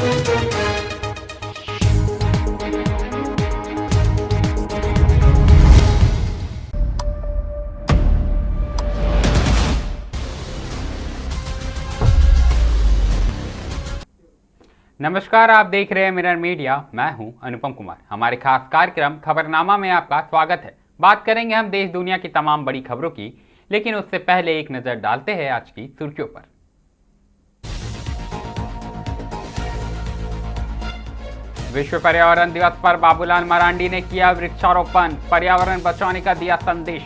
नमस्कार, आप देख रहे हैं मिरर मीडिया। मैं हूं अनुपम कुमार। हमारे खास कार्यक्रम खबरनामा में आपका स्वागत है। बात करेंगे हम देश दुनिया की तमाम बड़ी खबरों की, लेकिन उससे पहले एक नजर डालते हैं आज की सुर्खियों पर। विश्व पर्यावरण दिवस पर बाबूलाल मरांडी ने किया वृक्षारोपण, पर्यावरण बचाने का दिया संदेश।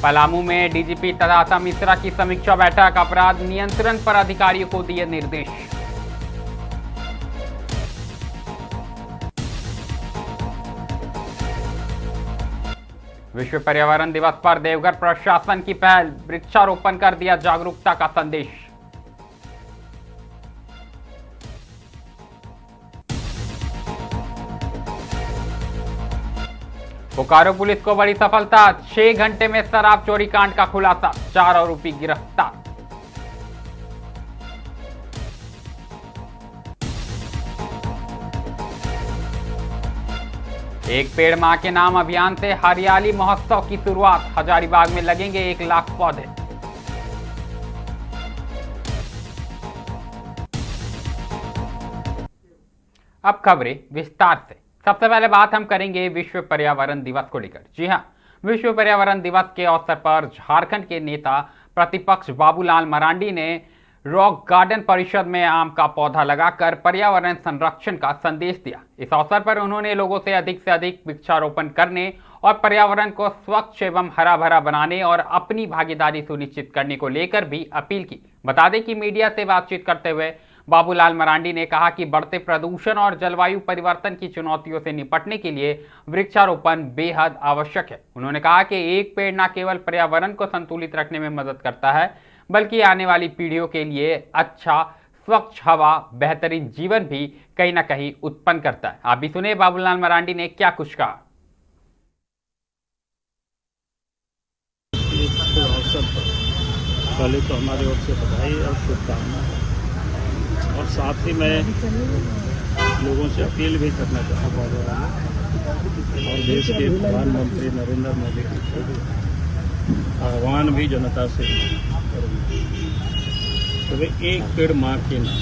पलामू में डीजीपी तदासा मिश्रा की समीक्षा बैठक, अपराध नियंत्रण पर अधिकारियों को दिए निर्देश। विश्व पर्यावरण दिवस पर देवघर प्रशासन की पहल, वृक्षारोपण कर दिया जागरूकता का संदेश। बोकारो पुलिस को बड़ी सफलता, 6 घंटे में शराब चोरी कांड का खुलासा, 4 आरोपी गिरफ्तार। एक पेड़ मां के नाम अभियान से हरियाली महोत्सव की शुरुआत, हजारीबाग में लगेंगे 1 लाख पौधे। अब खबरें विस्तार से। सबसे पहले बात हम करेंगे विश्व पर्यावरण दिवस को लेकर। जी हां, विश्व पर्यावरण दिवस के अवसर पर झारखंड के नेता प्रतिपक्ष बाबूलाल मरांडी ने रॉक गार्डन परिषद में आम का पौधा लगाकर पर्यावरण संरक्षण का संदेश दिया। इस अवसर पर उन्होंने लोगों से अधिक वृक्षारोपण करने और पर्यावरण को स्वच्छ एवं हरा भरा बनाने और अपनी भागीदारी सुनिश्चित करने को लेकर भी अपील की। बता दें कि मीडिया से बातचीत करते हुए बाबूलाल मरांडी ने कहा कि बढ़ते प्रदूषण और जलवायु परिवर्तन की चुनौतियों से निपटने के लिए वृक्षारोपण बेहद आवश्यक है। उन्होंने कहा कि एक पेड़ न केवल पर्यावरण को संतुलित रखने में मदद करता है, बल्कि आने वाली पीढ़ियों के लिए अच्छा स्वच्छ हवा, बेहतरीन जीवन भी कहीं ना कहीं उत्पन्न करता है। आप भी सुने बाबूलाल मरांडी ने क्या कुछ कहा। पहले तो हमारे ओर से बधाई और शुभकामनाएं, और साथ ही मैं लोगों से अपील भी करना चाहता हूँ और देश के प्रधानमंत्री नरेंद्र मोदी जी आह्वान भी जनता से करूँगा तो वे एक पेड़ मां के नाम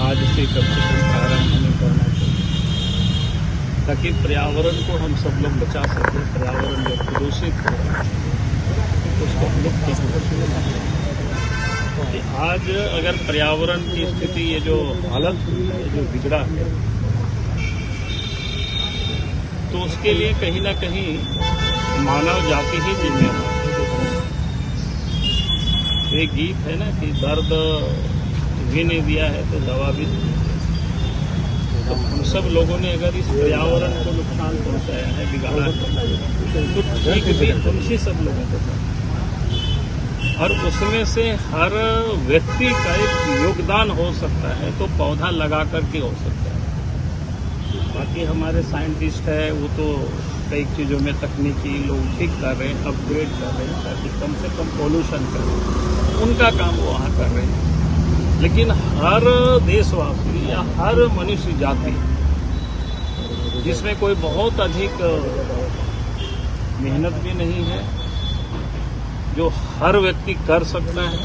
आज से कम से कम प्रारंभ हमें करना चाहिए, ताकि पर्यावरण को हम सब लोग बचा सकें। पर्यावरण जो प्रदूषित हो उसको मुक्त। आज अगर पर्यावरण की स्थिति, ये जो हालत जो बिगड़ा है, तो उसके लिए कहीं ना कहीं मानव जाति ही जिम्मेदार है। एक गीत है ना कि दर्द भी नहीं दिया है तो दवा भी नहीं। तो हम सब लोगों ने अगर इस पर्यावरण को नुकसान पहुंचाया है, बिगाड़ा है, तो ठीक भी उनसे सब लोगों को, और उसमें से हर व्यक्ति का एक योगदान हो सकता है, तो पौधा लगा करके हो सकता है। बाकी हमारे साइंटिस्ट है, वो तो कई चीज़ों में तकनीकी लोग ठीक कर रहे हैं, अपग्रेड कर रहे हैं ताकि कम से कम पोल्यूशन करें, उनका काम वो वहाँ कर रहे हैं। लेकिन हर देशवासी या हर मनुष्य जाति जिसमें कोई बहुत अधिक मेहनत भी नहीं है, जो हर व्यक्ति कर सकता है।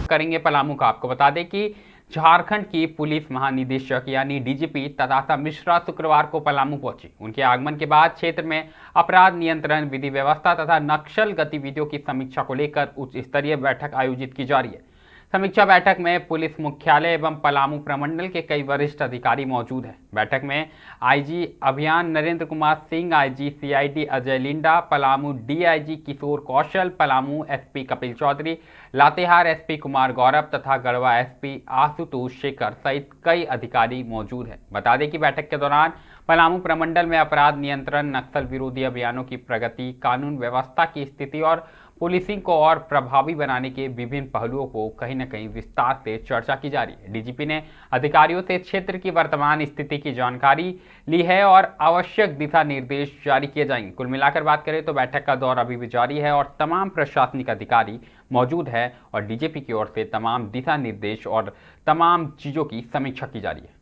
करेंगे पलामू का। आपको बता दें कि झारखंड की पुलिस महानिदेशक यानी डीजीपी तदासा मिश्रा शुक्रवार को पलामू पहुंची। उनके आगमन के बाद क्षेत्र में अपराध नियंत्रण, विधि व्यवस्था तथा नक्सल गतिविधियों की समीक्षा को लेकर उच्च स्तरीय बैठक आयोजित की जा रही है। समीक्षा बैठक में पुलिस मुख्यालय एवं पलामू प्रमंडल के कई वरिष्ठ अधिकारी मौजूद हैं। बैठक में आईजी अभियान Narendra Kumar Singh, IG CID Ajay Linda, Palamu DIG Kishore Kaushal, Palamu SP Kapil Chaudhary, Latehar SP Kumar Gaurav तथा गढ़वा एसपी आशुतोष शेखर सहित कई अधिकारी मौजूद हैं। बता दें कि बैठक के दौरान पलामू प्रमंडल में अपराध नियंत्रण, नक्सल विरोधी अभियानों की प्रगति, कानून व्यवस्था की स्थिति और पुलिसिंग को और प्रभावी बनाने के विभिन्न पहलुओं को कहीं न कहीं विस्तार से चर्चा की जा रही है। डीजीपी ने अधिकारियों से क्षेत्र की वर्तमान स्थिति की जानकारी ली है और आवश्यक दिशा निर्देश जारी किए जाएंगे। कुल मिलाकर बात करें तो बैठक का दौर अभी भी जारी है और तमाम प्रशासनिक अधिकारी मौजूद है और डीजीपी की ओर से तमाम दिशा निर्देश और तमाम चीजों की समीक्षा की जा रही है।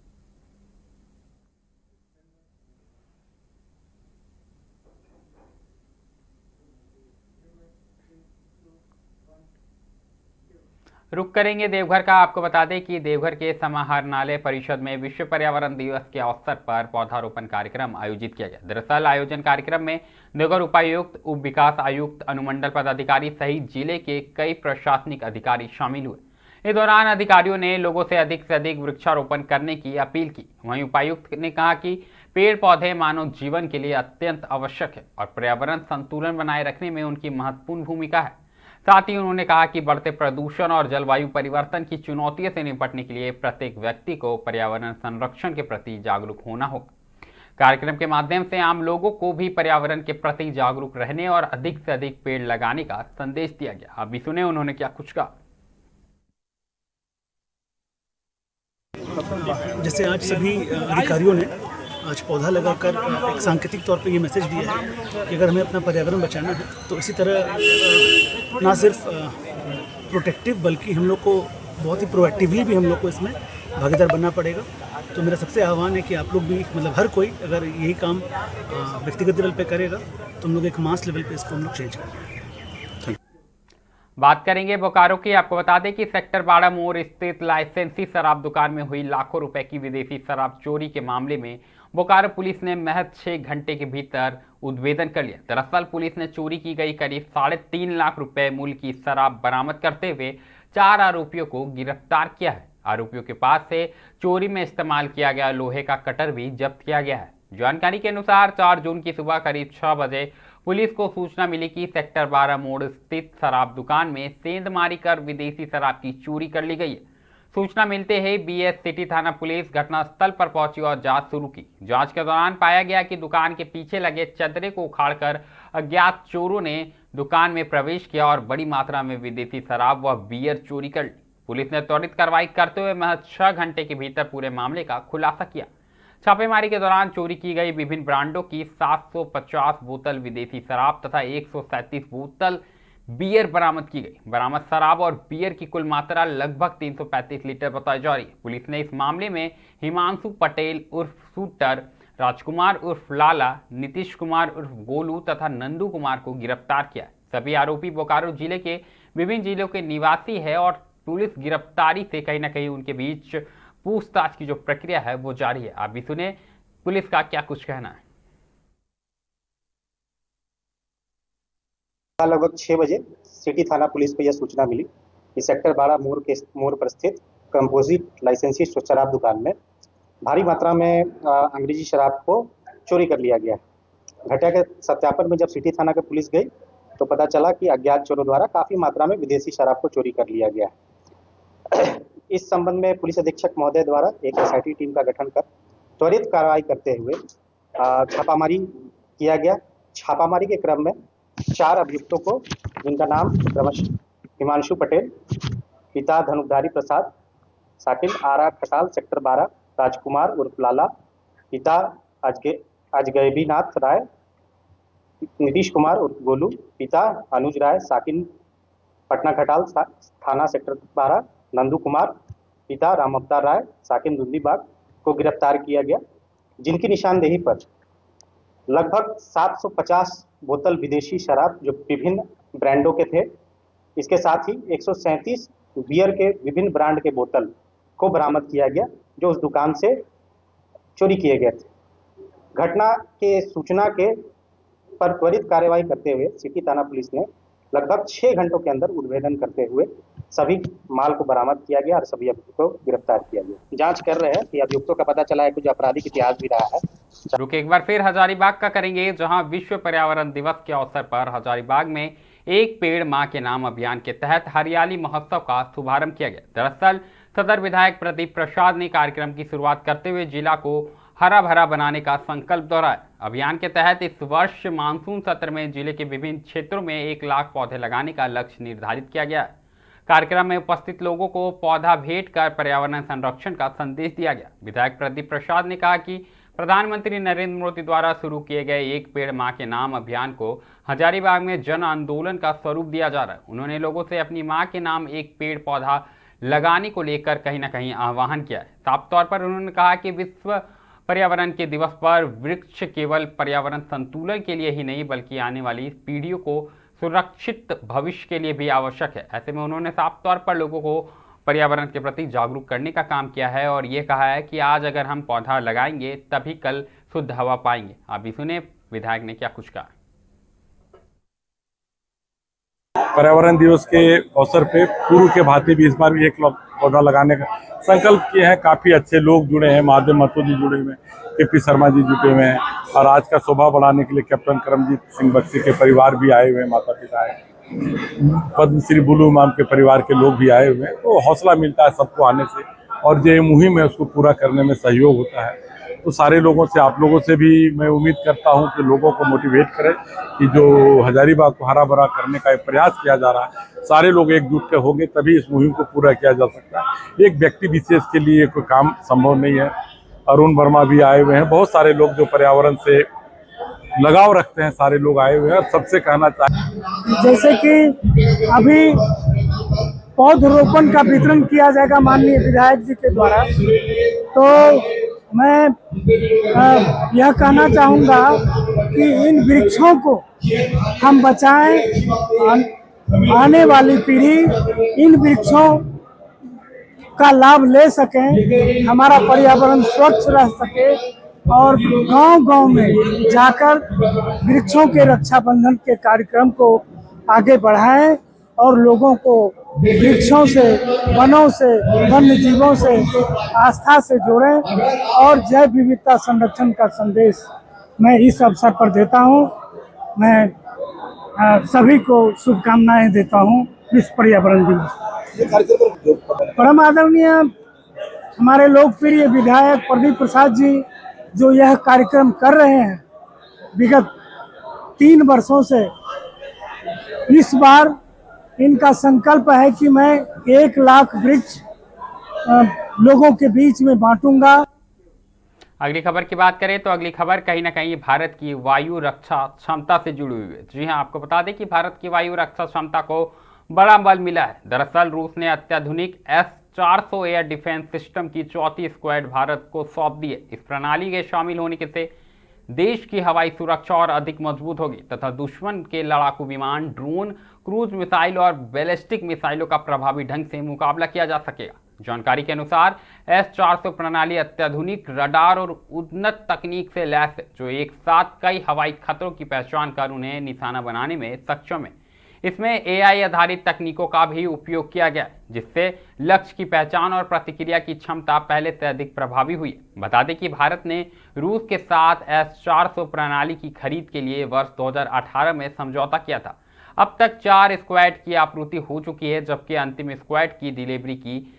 रुक करेंगे देवघर का। आपको बता दें कि देवघर के समाहरणालय परिषद में विश्व पर्यावरण दिवस के अवसर पर पौधारोपण कार्यक्रम आयोजित किया गया। दरअसल आयोजन कार्यक्रम में देवघर उपायुक्त, उप विकास आयुक्त, अनुमंडल पदाधिकारी सहित जिले के कई प्रशासनिक अधिकारी शामिल हुए। इस दौरान अधिकारियों ने लोगों से अधिक वृक्षारोपण करने की अपील की। वहीं उपायुक्त ने कहा कि पेड़ पौधे मानव जीवन के लिए अत्यंत आवश्यक है और पर्यावरण संतुलन बनाए रखने में उनकी महत्वपूर्ण भूमिका है। साथ ही उन्होंने कहा कि बढ़ते प्रदूषण और जलवायु परिवर्तन की चुनौतियों से निपटने के लिए प्रत्येक व्यक्ति को पर्यावरण संरक्षण के प्रति जागरूक होना होगा। कार्यक्रम के माध्यम से आम लोगों को भी पर्यावरण के प्रति जागरूक रहने और अधिक से अधिक पेड़ लगाने का संदेश दिया गया। अभी सुने उन्होंने क्या कुछ कहा। जैसे आज सभी अधिकारियों ने आज पौधा लगाकर एक सांकेतिक तौर पे ये मैसेज दिया है कि अगर हमें अपना पर्यावरण बचाना है तो इसी तरह ना सिर्फ प्रोटेक्टिव बल्कि हम लोग को बहुत ही प्रोएक्टिवली भी हम लोग को इसमें भागीदार बनना पड़ेगा। तो मेरा सबसे आह्वान है कि आप लोग भी मतलब हर कोई अगर यही काम व्यक्तिगत लेवल पे करेगा तो हम लोग एक मास लेवल पे इसको हम लोग चेंज करेंगे। बात करेंगे बोकारो की। आपको बता दें कि सेक्टर 12 मोड़ स्थित लाइसेंसी शराब दुकान में हुई लाखों रुपए की विदेशी शराब चोरी के मामले में बोकारो पुलिस ने महज 6 घंटे के भीतर उद्भेदन कर लिया। दरअसल पुलिस ने चोरी की गई करीब 3.5 लाख रुपए मूल्य की शराब बरामद करते हुए 4 आरोपियों को गिरफ्तार किया है। आरोपियों के पास से चोरी में इस्तेमाल किया गया लोहे का कटर भी जब्त किया गया है। जानकारी के अनुसार 4 जून की सुबह करीब 6 बजे पुलिस को सूचना मिली कि सेक्टर 12 मोड़ स्थित शराब दुकान में सेंधमारी कर विदेशी शराब की चोरी कर ली गई है। सूचना मिलते ही बीएस सिटी थाना पुलिस घटनास्थल पर पहुंची और जांच शुरू की। जांच के दौरान पाया गया कि दुकान के पीछे लगे चदरे को उखाड़कर अज्ञात चोरों ने दुकान में प्रवेश किया और बड़ी मात्रा में विदेशी शराब व बियर चोरी कर ली। पुलिस ने त्वरित कार्रवाई करते हुए महज 6 घंटे के भीतर पूरे मामले का खुलासा किया। छापेमारी के दौरान चोरी की गई विभिन्न ब्रांडों की 750 बोतल विदेशी शराब तथा 137 बोतल बियर बरामद की गई। बरामद शराब और बियर की कुल मात्रा लगभग 335 लीटर बताई जा रही है। पुलिस ने इस मामले में हिमांशु पटेल उर्फ शूटर, राजकुमार उर्फ लाला, नीतीश कुमार उर्फ गोलू तथा नंदू कुमार को गिरफ्तार किया। सभी आरोपी बोकारो जिले के विभिन्न जिलों के निवासी है और पुलिस गिरफ्तारी से कहीं न कहीं उनके बीच पूछताछ की जो प्रक्रिया है वो जारी है। आप भी सुने पुलिस का क्या कुछ कहना है। लगभग 6 बजे सिटी थाना पुलिस को यह सूचना मिली कि सेक्टर 12 मोड़ पर स्थित कंपोजिट लाइसेंसी शराब दुकान में भारी मात्रा में अंग्रेजी शराब को चोरी कर लिया गया। घटना के सत्यापन में जब सिटी थाना की पुलिस गई तो पता चला कि अज्ञात चोरों द्वारा काफी मात्रा में विदेशी शराब को चोरी कर लिया गया। इस संबंध में पुलिस अधीक्षक महोदय द्वारा एक एसआईटी टीम का गठन कर त्वरित कार्रवाई करते हुए छापामारी किया गया। छापामारी के क्रम में 4 अभियुक्तों को, जिनका नाम क्रमशः हिमांशु पटेल, पिता धनुधारी प्रसाद, साकिन आरा खटाल सेक्टर 12, राजकुमार उर्फ लाला, पिता अजगैबीनाथ राय, नीतीश कुमार उर्फ गोलू, पिता अनुज राय, साकिन पटना खटाल थाना सेक्टर 12, नंदू कुमार, पिता राम अवतार राय, साकिन दुंदीबाग को गिरफ्तार किया गया, जिनकी निशानदेही पर लगभग 750 बोतल विदेशी शराब जो विभिन्न ब्रांडों के थे, इसके साथ ही 137 बियर के विभिन्न ब्रांड के बोतल को बरामद किया गया जो उस दुकान से चोरी किए गए थे। घटना के सूचना के पर त्वरित कार्रवाई करते हुए सिटी थाना पुलिस ने लगभग 6 घंटों के अंदर उद्भेदन करते हुए सभी माल को बरामद किया गया और सभी अभियुक्तों को गिरफ्तार किया गया। जांच कर रहे हैं कि अभियुक्तों का पता चला है कुछ आपराधिक इतिहास भी रहा है। रुक एक बार फिर हजारीबाग का करेंगे, जहां विश्व पर्यावरण दिवस के अवसर पर हजारीबाग में एक पेड़ मां के नाम अभियान के तहत हरियाली महोत्सव का शुभारंभ किया गया। दरअसल सदर विधायक प्रदीप प्रसाद ने कार्यक्रम की शुरुआत करते हुए जिला को हरा भरा बनाने का संकल्प दोहराया। अभियान के तहत इस वर्ष मानसून सत्र में जिले के विभिन्न क्षेत्रों में 1 लाख पौधे लगाने का लक्ष्य निर्धारित किया गया है। कार्यक्रम में उपस्थित लोगों को पौधा भेंट कर पर्यावरण संरक्षण का संदेश दिया गया। विधायक प्रदीप प्रसाद ने कहा कि प्रधानमंत्री नरेंद्र मोदी द्वारा शुरू किए गए एक पेड़ मां के नाम अभियान को हजारीबाग में जन आंदोलन का स्वरूप दिया जा रहा है। उन्होंने लोगों से अपनी मां के नाम एक पेड़ पौधा लगाने को लेकर कहीं ना कहीं आह्वान किया है। साफ तौर पर उन्होंने कहा कि विश्व पर्यावरण के दिवस पर वृक्ष केवल पर्यावरण संतुलन के लिए ही नहीं बल्कि आने वाली पीढ़ियों को सुरक्षित भविष्य के लिए भी आवश्यक है। ऐसे में उन्होंने साफ तौर पर लोगों को पर्यावरण के प्रति जागरूक करने का काम किया है और ये कहा है कि आज अगर हम पौधा लगाएंगे तभी कल शुद्ध हवा पाएंगे। आप भी सुने विधायक ने क्या कुछ कहा। पर्यावरण दिवस के अवसर पे पूर्व के भांति भी इस बार भी 1 लाख पौधा लगाने का संकल्प किए हैं। काफी अच्छे लोग जुड़े हैं, महादेव महतो जी जुड़े हुए हैं, केपी शर्मा जी जुटे हुए हैं और आज का शोभा बढ़ाने के लिए कैप्टन करमजीत सिंह बख्शी के परिवार भी आए हुए हैं, माता पिता है, पद्मश्री बुलू मैम के परिवार के लोग भी आए हुए हैं। तो हौसला मिलता है सबको आने से और जो मुहिम है उसको पूरा करने में सहयोग होता है। तो सारे लोगों से, आप लोगों से भी मैं उम्मीद करता हूं कि लोगों को मोटिवेट करें कि जो हजारीबाग को हरा भरा करने का एक प्रयास किया जा रहा है, सारे लोग एकजुट के होंगे तभी इस मुहिम को पूरा किया जा सकता है। एक व्यक्ति विशेष के लिए कोई काम संभव नहीं है। अरुण वर्मा भी आए हुए हैं, बहुत सारे लोग जो पर्यावरण से लगाव रखते हैं, सारे लोग आए हुए हैं। और सबसे कहना चाहते जैसे कि अभी पौधरोपण का वितरण किया जाएगा माननीय विधायक जी के द्वारा, तो मैं यह कहना चाहूँगा कि इन वृक्षों को हम बचाएं, आने वाली पीढ़ी इन वृक्षों का लाभ ले सकें, हमारा पर्यावरण स्वच्छ रह सके और गांव-गांव में जाकर वृक्षों के रक्षा बंधन के कार्यक्रम को आगे बढ़ाएं और लोगों को वृक्षों से, वनों से, वन्य जीवों से आस्था से जोड़ें और जैव विविधता संरक्षण का संदेश मैं इस अवसर पर देता हूं। मैं सभी को शुभकामनाएं देता हूं विश्व पर्यावरण दिवस। परम आदरणीय हमारे लोकप्रिय विधायक प्रदीप प्रसाद जी जो यह कार्यक्रम कर रहे हैं विगत 3 वर्षों से, इस बार इनका संकल्प है कि मैं 1 लाख वृक्ष लोगों के बीच में बांटूंगा। अगली खबर की बात करें तो अगली खबर कहीं ना कहीं भारत की वायु रक्षा क्षमता से जुड़ी हुई है। जी हां, आपको बता दें कि भारत की वायु रक्षा क्षमता को बड़ा बल मिला है। दरअसल रूस ने अत्याधुनिक S-400 एयर डिफेंस सिस्टम की 34 स्क्वाड भारत को सौंप दी है। इस प्रणाली के शामिल होने से देश की हवाई सुरक्षा और अधिक मजबूत होगी तथा दुश्मन के लड़ाकू विमान, ड्रोन, क्रूज मिसाइल और बैलिस्टिक मिसाइलों का प्रभावी ढंग से मुकाबला किया जा सकेगा। जानकारी के अनुसार S-400 प्रणाली अत्याधुनिक रडार और उन्नत तकनीक से लैस है जो एक साथ कई हवाई खतरों की पहचान कर उन्हें निशाना बनाने में सक्षम है। इसमें AI आधारित तकनीकों का भी उपयोग किया गया है जिससे लक्ष्य की पहचान और प्रतिक्रिया की क्षमता पहले से अधिक प्रभावी हुई है। बता दें कि भारत ने रूस के साथ S-400 प्रणाली की खरीद के लिए वर्ष 2018 में समझौता किया था। अब तक 4 स्क्वाड की आपूर्ति हो चुकी है जबकि अंतिम स्क्वाड की डिलीवरी की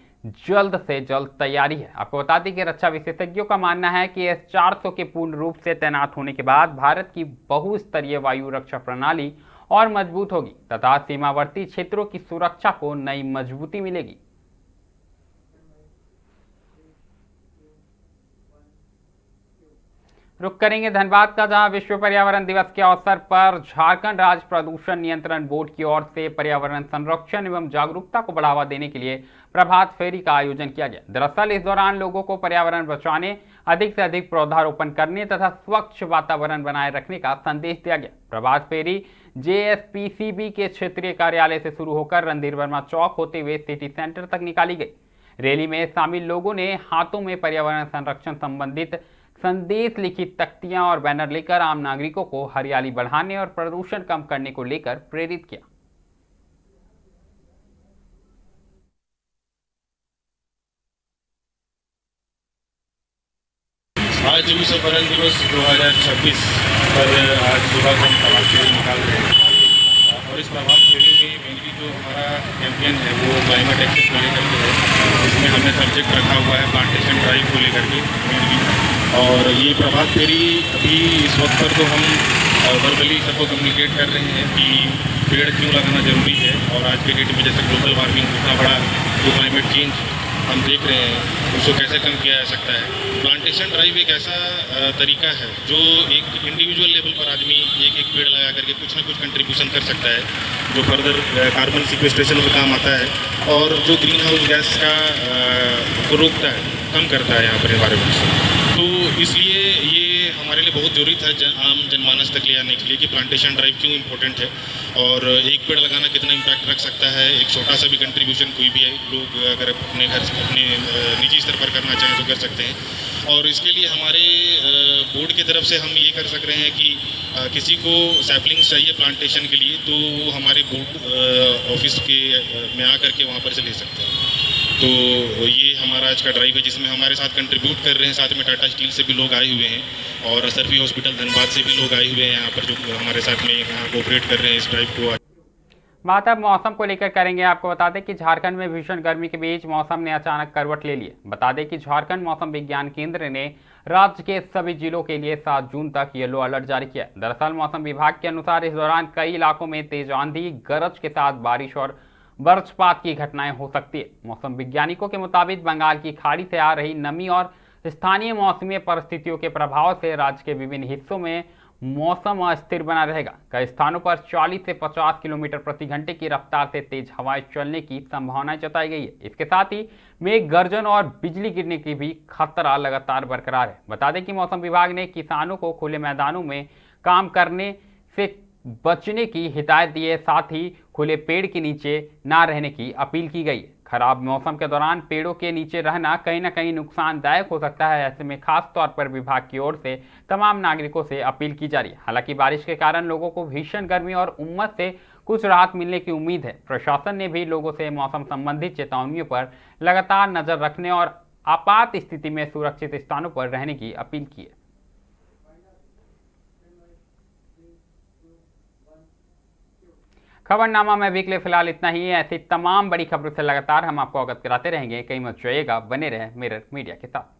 जल्द से जल्द तैयारी है। आपको बता दें कि रक्षा विशेषज्ञों का मानना है कि S-400 के पूर्ण रूप से तैनात होने के बाद भारत की बहुस्तरीय वायु रक्षा प्रणाली और मजबूत होगी तथा सीमावर्ती क्षेत्रों की सुरक्षा को नई मजबूती मिलेगी। रुक करेंगे धनबाद का, जहां विश्व पर्यावरण दिवस के अवसर पर झारखंड राज्य प्रदूषण नियंत्रण बोर्ड की ओर से पर्यावरण संरक्षण एवं जागरूकता को बढ़ावा देने के लिए प्रभात फेरी का आयोजन किया गया। दरअसल इस दौरान लोगों को पर्यावरण बचाने, अधिक से अधिक पौधारोपण करने तथा स्वच्छ वातावरण बनाए रखने का संदेश दिया गया। प्रभात फेरी JSPCB के क्षेत्रीय कार्यालय से शुरू होकर रणधीर वर्मा चौक होते हुए सिटी सेंटर तक निकाली गई। रैली में शामिल लोगों ने हाथों में पर्यावरण संरक्षण संबंधित संदेश लिखित तख्तियां और बैनर लेकर आम नागरिकों को हरियाली बढ़ाने और प्रदूषण कम करने को लेकर प्रेरित किया। आज विश्व पर्यावरण दिवस 2026 पर आज सुबह को हम प्रभात फेरी निकाल रहे हैं और इस प्रभात फेरी में मेनली जो हमारा कैंपेन है वो क्लाइमेट एक्शन को लेकर के है। इसमें हमने सब्जेक्ट रखा हुआ है प्लांटेशन ड्राइव को लेकर के मेनली और ये प्रभात फेरी अभी इस वक्त पर तो हम वर्बली सबको कम्युनिकेट कर रहे हैं कि पेड़ क्यों लगाना ज़रूरी है, और आज के डेट में जैसे ग्लोबल वार्मिंग इतना बड़ा जो क्लाइमेट चेंज हम देख रहे हैं उसको कैसे कम किया जा सकता है। प्लांटेशन ड्राइव एक ऐसा तरीका है जो एक इंडिविजुअल लेवल पर आदमी एक पेड़ लगा करके कुछ ना कुछ कंट्रीब्यूशन कर सकता है, जो फर्दर कार्बन सिक्वेस्ट्रेशन में काम आता है और जो ग्रीन हाउस गैस का को रोकता है, कम करता है यहाँ पर एनवायरमेंट से। तो इसलिए ये हमारे लिए बहुत ज़रूरी था आम जनमानस तक ले आने के लिए कि प्लांटेशन ड्राइव क्यों इम्पोर्टेंट है और एक पेड़ लगाना कितना इम्पैक्ट रख सकता है। एक छोटा सा भी कंट्रीब्यूशन कोई भी है, लोग अगर अपने घर अपने निजी स्तर पर करना चाहें तो कर सकते हैं। और इसके लिए हमारे बोर्ड की तरफ से हम ये कर सक रहे हैं कि किसी को सैपलिंग्स चाहिए प्लांटेशन के लिए तो हमारे बोर्ड ऑफिस के में आकर के वहाँ पर से ले सकते हैं। तो ये हमारा आज का ड्राइव है जिसमें हमारे साथ कंट्रीब्यूट कर रहे हैं, साथ में टाटा स्टील से भी लोग आए हुए हैं और सरफी हॉस्पिटल धनबाद से भी लोग आए हुए हैं यहाँ पर, जो हमारे साथ में यहाँ कोऑपरेट कर रहे हैं इस ड्राइव को। बात अब मौसम को लेकर करेंगे। आपको बता दें कि झारखंड में भीषण गर्मी के बीच मौसम ने अचानक करवट ले ली। बता दें कि झारखंड मौसम विज्ञान केंद्र ने राज्य के सभी जिलों के लिए 7 जून तक येलो अलर्ट जारी किया। दरअसल मौसम विभाग के अनुसार इस दौरान कई इलाकों में तेज आंधी, गरज के साथ बारिश और वज्रपात की घटनाएं हो सकती है। मौसम वैज्ञानिकों के मुताबिक बंगाल की खाड़ी से आ रही नमी और स्थानीय मौसमी परिस्थितियों के प्रभाव से राज्य के विभिन्न हिस्सों में मौसम अस्थिर बना रहेगा। कई स्थानों पर 40 से 50 किलोमीटर प्रति घंटे की रफ्तार से तेज हवाएं चलने की संभावना जताई गई है। इसके साथ ही मेघ गर्जन और बिजली गिरने की भी खतरा लगातार बरकरार है। बता दें कि मौसम विभाग ने किसानों को खुले मैदानों में काम करने से बचने की हिदायत दी है, साथ ही खुले पेड़ के नीचे ना रहने की अपील की गई है। खराब मौसम के दौरान पेड़ों के नीचे रहना कहीं ना कहीं नुकसानदायक हो सकता है। ऐसे में खास तौर पर विभाग की ओर से तमाम नागरिकों से अपील की जा रही है। हालांकि बारिश के कारण लोगों को भीषण गर्मी और उमस से कुछ राहत मिलने की उम्मीद है। प्रशासन ने भी लोगों से मौसम संबंधित चेतावनियों पर लगातार नजर रखने और आपात स्थिति में सुरक्षित स्थानों पर रहने की अपील की है। खबरनामा में अभी के लिए फिलहाल इतना ही है। ऐसी तमाम बड़ी खबरों से लगातार हम आपको अवगत कराते रहेंगे। कहीं मत जाइएगा, बने रहें मिरर मीडिया के साथ।